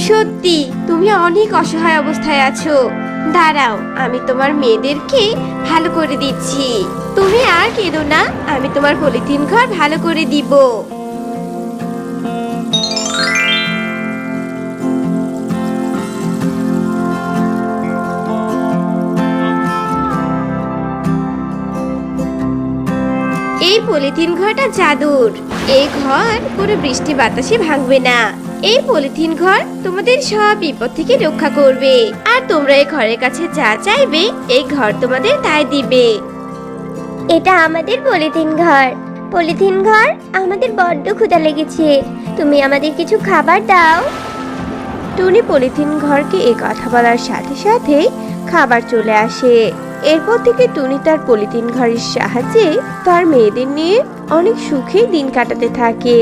সত্যি তুমি অনেক অসহায় অবস্থায় আছো। দাঁড়াও, আমি তোমার মেয়েদেরকে ভালো করে দিচ্ছি। তুমি আর কেঁদো না, আমি তোমার পলিথিন ঘর ভালো করে দিব। এই পলিথিন ঘরটা জাদুর। এই ঘর কোনো বৃষ্টি বাতাসে ভাঙবে না। এই পলিথিন ঘর তোমাদের সব বিপদ থেকে রক্ষা করবে। আর তোমরা এই ঘরের কাছে যা চাইবে এই ঘর তোমাদের তাই দিবে। এটা আমাদের পলিথিন ঘর। পলিথিন ঘর, আমাদের বড্ড ক্ষুধা লেগেছে, তুমি আমাদের কিছু খাবার দাও। টুনি পলিথিন ঘরকে এই কথা বলার সাথে সাথে খাবার চলে আসে। এরপর থেকে টুনি তার পলিথিন ঘরের সাহায্যে তার মেয়েদের নিয়ে অনেক সুখে দিন কাটাতে থাকে।